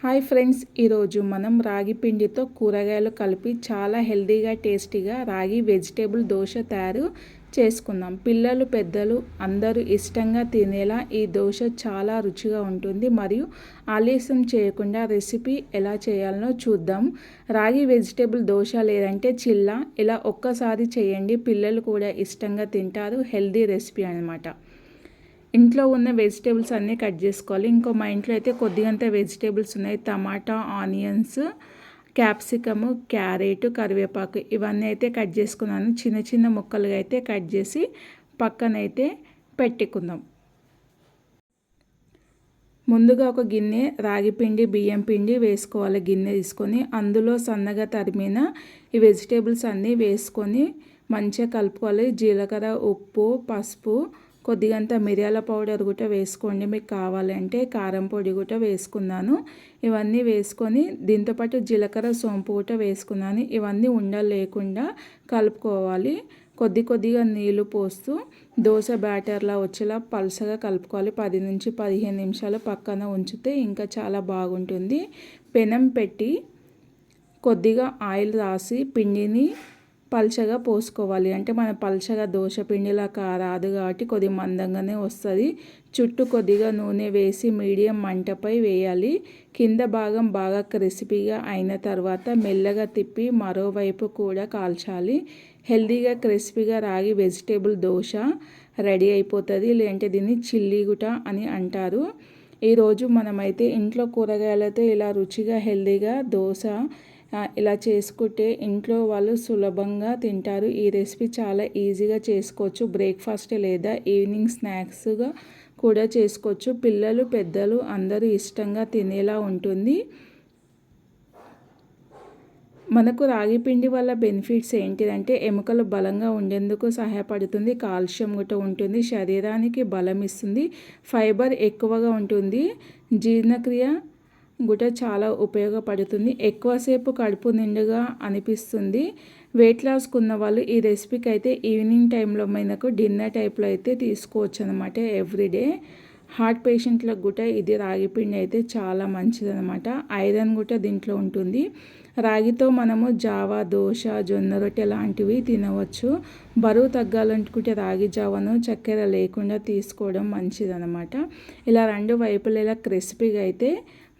Hi friends, ఈరోజు మనం రాగి పిండితో కూరగాయలు కలిపి చాలా హెల్తీగా టేస్టీగా రాగి వెజిటేబుల్ దోశ తయారు చేసుకుందాం. పిల్లలు పెద్దలు అందరూ ఇష్టంగా తినేలా ఈ దోశ చాలా రుచిగా ఉంటుంది. మరియు ఆలస్యం చేయకుండా రెసిపీ ఎలా చేయాలో చూద్దాం. రాగి వెజిటేబుల్ దోశ లేదంటే చిల్లా ఇలా ఒక్కసారి చేయండి, పిల్లలు కూడా ఇష్టంగా తింటారు. హెల్తీ రెసిపీ అనమాట. ఇంట్లో ఉన్న వెజిటేబుల్స్ అన్నీ కట్ చేసుకోవాలి. మా ఇంట్లో అయితే కొద్దిగంత వెజిటేబుల్స్ ఉన్నాయి. టమాటా, ఆనియన్స్, క్యాప్సికము, క్యారెట్, కరివేపాకు ఇవన్నీ అయితే కట్ చేసుకున్నాను. చిన్న చిన్న ముక్కలుగా అయితే కట్ చేసి పక్కనైతే పెట్టుకుందాం. ముందుగా ఒక గిన్నె రాగి పిండి, బియ్యం పిండి వేసుకోవాలి. గిన్నె తీసుకొని అందులో సన్నగా తరిమిన ఈ వెజిటేబుల్స్ అన్నీ వేసుకొని మంచిగా కలుపుకోవాలి. జీలకర్ర, ఉప్పు, పసుపు, కొద్దిగంత మిరియాల పౌడర్ కూడా వేసుకోండి. మీకు కావాలంటే కారం పొడి కూడా వేసుకున్నాను. ఇవన్నీ వేసుకొని దీంతోపాటు జీలకర్ర, సోంపు కూడా వేసుకున్నాను. ఇవన్నీ ఉండలు లేకుండా కలుపుకోవాలి. కొద్దిగా నీళ్లు పోస్తూ దోశ బ్యాటర్లా వచ్చేలా పలుసగా కలుపుకోవాలి. 10 నుంచి 15 నిమిషాలు పక్కన ఉంచితే ఇంకా చాలా బాగుంటుంది. పెనం పెట్టి కొద్దిగా ఆయిల్ రాసి పిండిని పల్చగా పోసుకోవాలి. అంటే మన పల్చగా దోశ పిండిలా రాదు కాబట్టి కొద్దిగా మందంగానే వస్తుంది. చుట్టూ కొద్దిగా నూనె వేసి మీడియం మంటపై వేయాలి. కింద భాగం బాగా క్రిస్పీగా అయిన తర్వాత మెల్లగా తిప్పి మరోవైపు కూడా కాల్చాలి. హెల్తీగా క్రిస్పీగా రాగి వెజిటేబుల్ దోశ రెడీ అయిపోతుంది. లేదంటే దీన్ని చిల్లీ గుట అని అంటారు. ఈరోజు మనమైతే ఇంట్లో కూరగాయలతో ఇలా రుచిగా హెల్తీగా దోశ ఇలా చేసుకుంటే ఇంట్లో వాళ్ళు సులభంగా తింటారు. ఈ రెసిపీ చాలా ఈజీగా చేసుకోవచ్చు. బ్రేక్ఫాస్ట్ లేదా ఈవినింగ్ స్నాక్స్గా కూడా చేసుకోవచ్చు. పిల్లలు పెద్దలు అందరూ ఇష్టంగా తినేలా ఉంటుంది. మనకు రాగి పిండి వల్ల బెనిఫిట్స్ ఏంటిదంటే ఎముకలు బలంగా ఉండేందుకు సహాయపడుతుంది. కాల్షియం కూడా ఉంటుంది. శరీరానికి బలం ఇస్తుంది. ఫైబర్ ఎక్కువగా ఉంటుంది. జీర్ణక్రియ కూడా చాలా ఉపయోగపడుతుంది. ఎక్కువసేపు కడుపు నిండుగా అనిపిస్తుంది. వెయిట్ లాస్కు ఉన్న వాళ్ళు ఈ రెసిపీకి అయితే ఈవినింగ్ టైంలో మనకు డిన్నర్ టైప్లో అయితే తీసుకోవచ్చు అనమాట. ఎవ్రీడే హార్ట్ పేషెంట్లకు కూడా ఇది రాగి పిండి అయితే చాలా మంచిదనమాట. ఐరన్ కూడా దీంట్లో ఉంటుంది. రాగితో మనము జావా, దోశ, జొన్న రొట్టె లాంటివి తినవచ్చు. బరువు తగ్గాలనుకుంటే రాగి జావను చక్కెర లేకుండా తీసుకోవడం మంచిదనమాట. ఇలా రెండు వైపులా ఇలా క్రిస్పీగా అయితే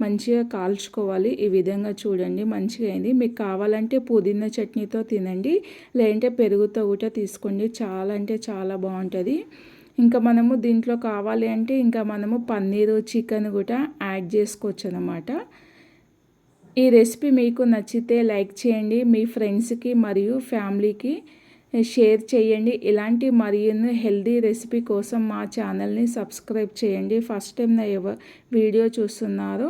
మంచిగా కాల్చుకోవాలి. ఈ విధంగా చూడండి, మంచిగా అయింది. మీకు కావాలంటే పుదీనా చట్నీతో తినండి, లేదంటే పెరుగుతో కూడా తీసుకోండి. చాలా అంటే చాలా బాగుంటుంది. మనము దీంట్లో కావాలి అంటే మనము పన్నీరు, చికెన్ కూడా యాడ్ చేసుకోవచ్చు అనమాట. ఈ రెసిపీ మీకు నచ్చితే లైక్ చేయండి. మీ ఫ్రెండ్స్కి మరియు ఫ్యామిలీకి షేర్ చేయండి. ఇలాంటి మరిన్ని హెల్తీ రెసిపీ కోసం మా ఛానల్ని సబ్స్క్రైబ్ చేయండి. ఫస్ట్ టైం నా వీడియో చూస్తున్నారో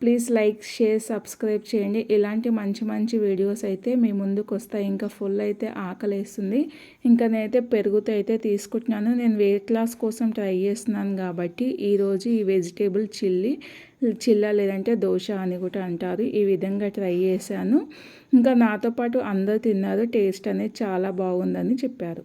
ప్లీజ్ లైక్, షేర్, సబ్స్క్రైబ్ చేయండి. ఇలాంటి మంచి వీడియోస్ అయితే మీ ముందుకు వస్తాయి. ఫుల్ అయితే ఆకలేస్తుంది. నేనైతే పెరుగుతో అయితే తీసుకుంటున్నాను. నేను వెయిట్ లాస్ కోసం ట్రై చేస్తున్నాను కాబట్టి ఈరోజు ఈ వెజిటేబుల్ చిల్లా లేదంటే దోశ అని కూడా అంటారు. ఈ విధంగా ట్రై చేశాను. నాతో పాటు అందరు తిన్నారు. టేస్ట్ అనేది చాలా బాగుందని చెప్పారు.